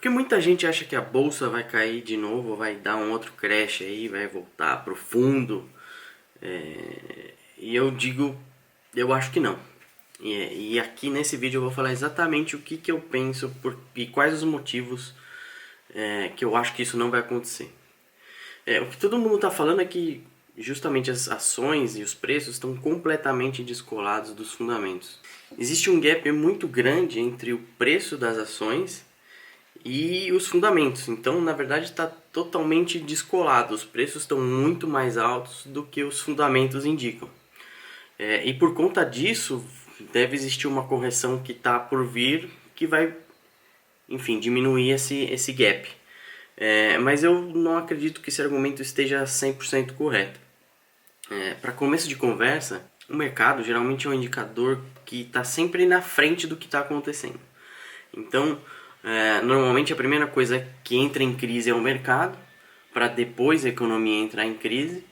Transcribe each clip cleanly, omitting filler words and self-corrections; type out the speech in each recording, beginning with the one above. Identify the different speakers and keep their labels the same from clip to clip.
Speaker 1: Porque muita gente acha que a bolsa vai cair de novo, vai dar um outro crash aí, vai voltar pro fundo. E eu digo, eu acho que não. E aqui nesse vídeo eu vou falar exatamente o que eu penso e quais os motivos que eu acho que isso não vai acontecer. O que todo mundo está falando é que justamente as ações e os preços estão completamente descolados dos fundamentos. Existe um gap muito grande entre o preço das ações e os fundamentos. Então, na verdade, está totalmente descolado. Os preços estão muito mais altos do que os fundamentos indicam. E por conta disso, deve existir uma correção que está por vir que vai, enfim, diminuir esse gap. Mas eu não acredito que esse argumento esteja 100% correto. Para começo de conversa, o mercado geralmente é um indicador que está sempre na frente do que está acontecendo. Então, normalmente a primeira coisa que entra em crise é o mercado, para depois a economia entrar em crise,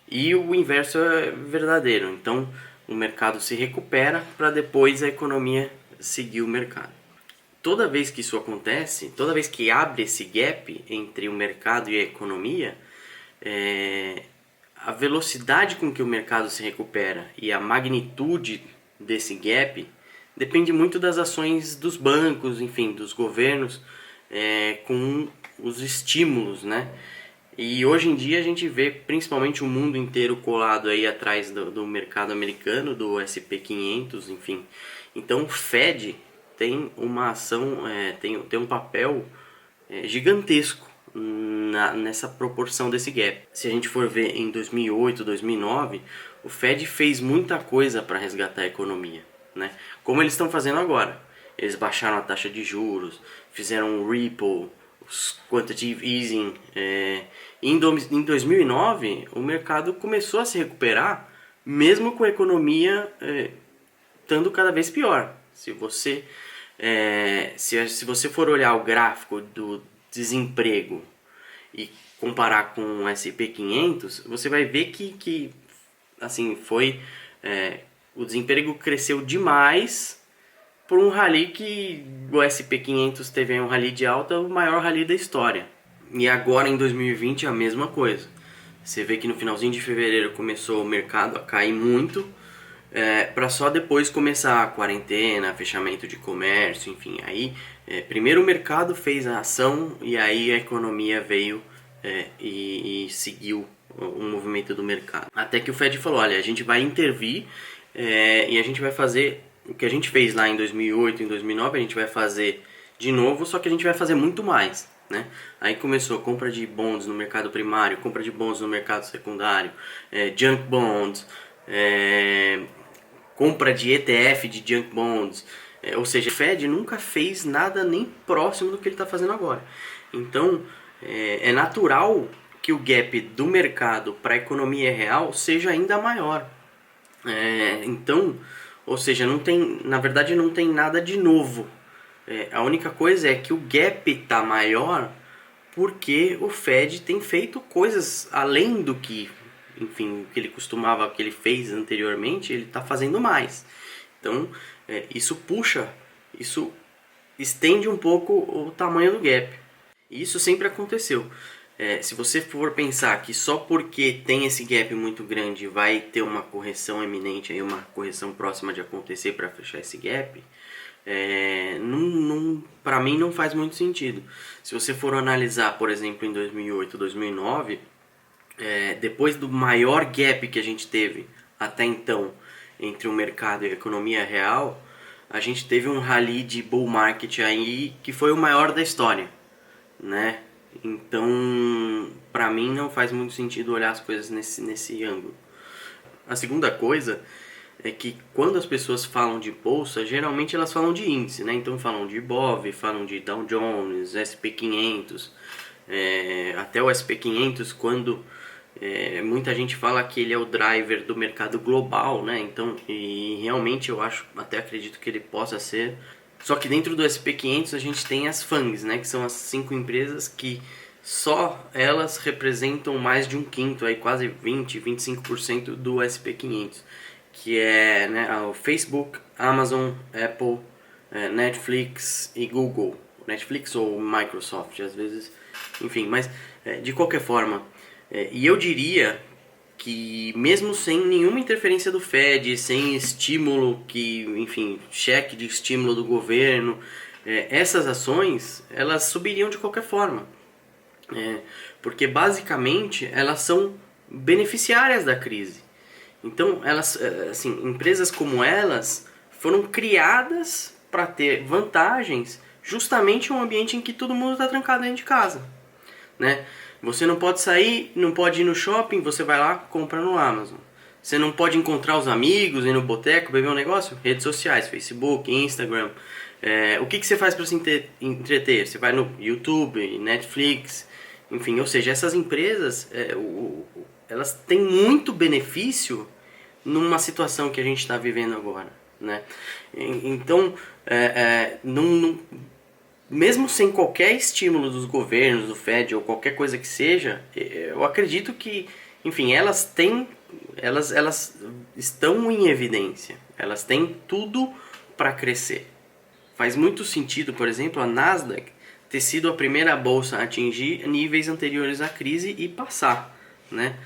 Speaker 1: e o inverso é verdadeiro. Então, o mercado se recupera para depois a economia seguir o mercado. Toda vez que isso acontece, toda vez que abre esse gap entre o mercado e a economia, a velocidade com que o mercado se recupera e a magnitude desse gap depende muito das ações dos bancos, enfim, dos governos, com os estímulos, né? E hoje em dia a gente vê principalmente o mundo inteiro colado aí atrás do mercado americano, do SP 500, enfim. Então o Fed tem uma ação, tem um papel gigantesco nessa proporção desse gap. Se a gente for ver em 2008, 2009, o Fed fez muita coisa para resgatar a economia, né? Como eles estão fazendo agora. Eles baixaram a taxa de juros, fizeram o Ripple, os quantitative easing. Em 2009, o mercado começou a se recuperar, mesmo com a economia estando cada vez pior. Se você for olhar o gráfico do desemprego e comparar com o S&P 500, você vai ver que assim, o desemprego cresceu demais por um rally que o S&P 500 teve um rally de alta, o maior rally da história. E agora em 2020 a mesma coisa. Você vê que no finalzinho de fevereiro começou o mercado a cair muito, para só depois começar a quarentena, fechamento de comércio, enfim. Aí primeiro o mercado fez a ação e aí a economia veio e seguiu o movimento do mercado. Até que o Fed falou, olha, a gente vai intervir e a gente vai fazer o que a gente fez lá em 2008, em 2009, a gente vai fazer de novo, só que a gente vai fazer muito mais, né? Aí começou a compra de bonds no mercado primário, compra de bonds no mercado secundário, junk bonds, compra de ETF de junk bonds, ou seja, o Fed nunca fez nada nem próximo do que ele está fazendo agora. Então, é natural que o gap do mercado para a economia real seja ainda maior. Então, ou seja, na verdade não tem nada de novo. A única coisa é que o gap está maior porque o Fed tem feito coisas além do que, enfim, o que ele costumava, o que ele fez anteriormente, ele está fazendo mais. Então, isso estende um pouco o tamanho do gap. E isso sempre aconteceu. Se você for pensar que só porque tem esse gap muito grande vai ter uma correção eminente, aí uma correção próxima de acontecer para fechar esse gap, para mim não faz muito sentido. Se você for analisar, por exemplo, em 2008, 2009, depois do maior gap que a gente teve até então entre o mercado e a economia real, a gente teve um rally de bull market aí que foi o maior da história, né? Então, para mim não faz muito sentido olhar as coisas nesse ângulo. A segunda coisa é que quando as pessoas falam de bolsa, geralmente elas falam de índice, né? Então falam de Ibov, falam de Dow Jones, SP 500, até o SP 500 quando muita gente fala que ele é o driver do mercado global, né? Então, e realmente eu até acredito que ele possa ser. Só que dentro do SP 500 a gente tem as FANGs, né? Que são as 5 empresas que só elas representam mais de um quinto, aí quase 25% do SP 500, que né, o Facebook, Amazon, Apple, Netflix e Google. Netflix ou Microsoft, às vezes, enfim, mas de qualquer forma, e eu diria que mesmo sem nenhuma interferência do Fed, sem estímulo enfim, cheque de estímulo do governo, essas ações, elas subiriam de qualquer forma. Porque basicamente elas são beneficiárias da crise. Então, empresas como elas foram criadas para ter vantagens justamente em um ambiente em que todo mundo está trancado dentro de casa, né? Você não pode sair, não pode ir no shopping, você vai lá, compra no Amazon. Você não pode encontrar os amigos, ir no boteco, beber um negócio? Redes sociais, Facebook, Instagram. O que você faz para se entreter? Você vai no YouTube, Netflix, enfim. Ou seja, essas empresas, elas têm muito benefício numa situação que a gente está vivendo agora, né? Então, mesmo sem qualquer estímulo dos governos, do Fed ou qualquer coisa que seja, eu acredito que, enfim, elas estão em evidência. Elas têm tudo para crescer. Faz muito sentido, por exemplo, a Nasdaq ter sido a primeira bolsa a atingir níveis anteriores à crise e passar, né?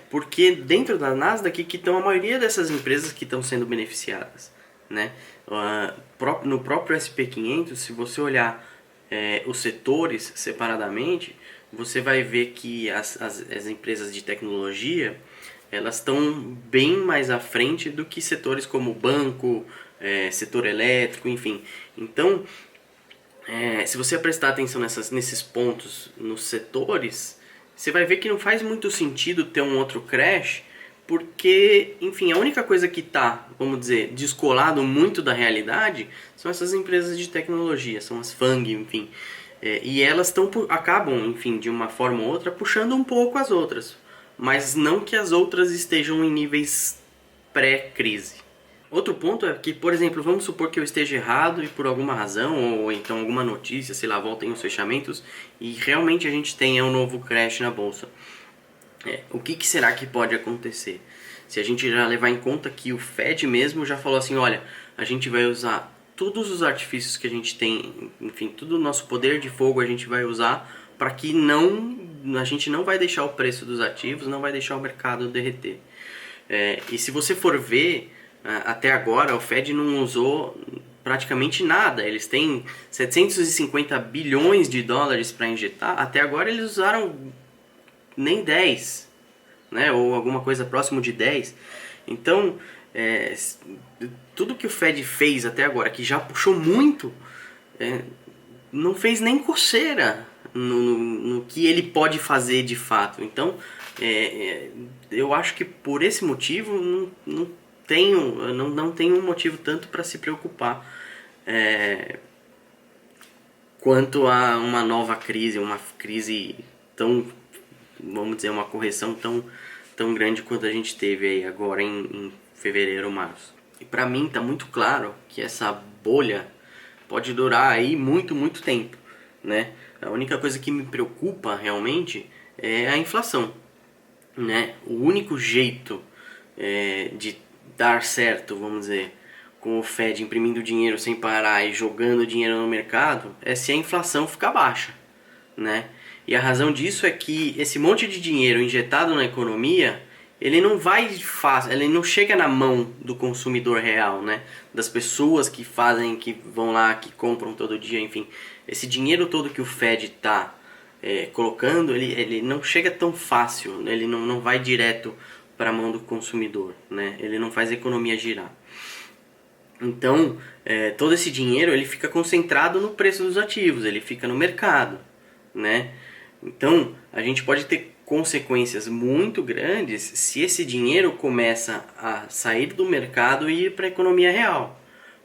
Speaker 1: Porque dentro da Nasdaq que estão a maioria dessas empresas que estão sendo beneficiadas, né? No próprio SP500, se você olhar os setores separadamente, você vai ver que as empresas de tecnologia, elas estão bem mais à frente do que setores como banco, setor elétrico, enfim. Então, se você prestar atenção nesses pontos, nos setores, você vai ver que não faz muito sentido ter um outro crash, porque, enfim, a única coisa que está, vamos dizer, descolado muito da realidade são essas empresas de tecnologia, são as FANG, enfim. E elas acabam, enfim, de uma forma ou outra, puxando um pouco as outras. Mas não que as outras estejam em níveis pré-crise. Outro ponto é que, por exemplo, vamos supor que eu esteja errado e por alguma razão, ou então alguma notícia, sei lá, voltem os fechamentos e realmente a gente tenha um novo crash na bolsa. O que será que pode acontecer? Se a gente já levar em conta que o Fed mesmo já falou assim, olha, a gente vai usar todos os artifícios que a gente tem, enfim, todo o nosso poder de fogo a gente vai usar para que a gente não vai deixar o preço dos ativos, não vai deixar o mercado derreter. E se você for ver, até agora o Fed não usou praticamente nada. Eles têm 750 bilhões de dólares para injetar, até agora eles usaram nem 10, né? Ou alguma coisa próximo de 10. Então, tudo que o Fed fez até agora, que já puxou muito, não fez nem coceira no que ele pode fazer de fato. Então, eu acho que por esse motivo não tenho um motivo tanto para se preocupar quanto a uma nova crise, uma crise tão, vamos dizer, uma correção tão grande quanto a gente teve aí agora em fevereiro, março. E para mim está muito claro que essa bolha pode durar aí muito, muito tempo, né? A única coisa que me preocupa realmente é a inflação, né? O único jeito de dar certo, vamos dizer, com o Fed imprimindo dinheiro sem parar e jogando dinheiro no mercado é se a inflação ficar baixa, né? E a razão disso é que esse monte de dinheiro injetado na economia, ele não chega na mão do consumidor real, né? Das pessoas que fazem, que vão lá, que compram todo dia, enfim. Esse dinheiro todo que o Fed está colocando, ele não chega tão fácil, ele não vai direto para a mão do consumidor, né? Ele não faz a economia girar. Então, todo esse dinheiro ele fica concentrado no preço dos ativos, ele fica no mercado, né? Então, a gente pode ter consequências muito grandes se esse dinheiro começa a sair do mercado e ir para a economia real.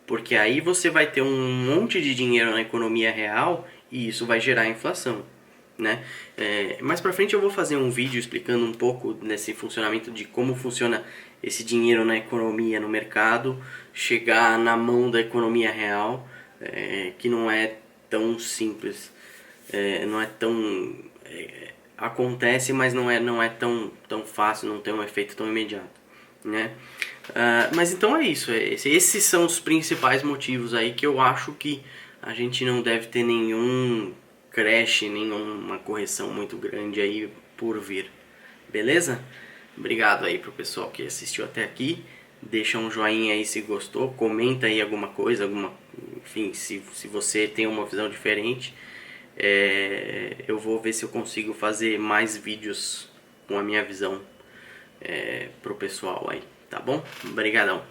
Speaker 1: Porque aí você vai ter um monte de dinheiro na economia real e isso vai gerar inflação, né? Mais pra frente eu vou fazer um vídeo explicando um pouco desse funcionamento de como funciona esse dinheiro na economia, no mercado, chegar na mão da economia real, que não é tão simples, não é tão... acontece, mas não é tão fácil, não tem um efeito tão imediato, né? Mas então é isso, esses são os principais motivos aí que eu acho que a gente não deve ter nenhum crash, nenhuma correção muito grande aí por vir. Beleza? Obrigado aí pro pessoal que assistiu até aqui. Deixa um joinha aí se gostou, comenta aí alguma coisa, enfim, se você tem uma visão diferente. Eu vou ver se eu consigo fazer mais vídeos com a minha visão pro pessoal aí, tá bom? Obrigadão.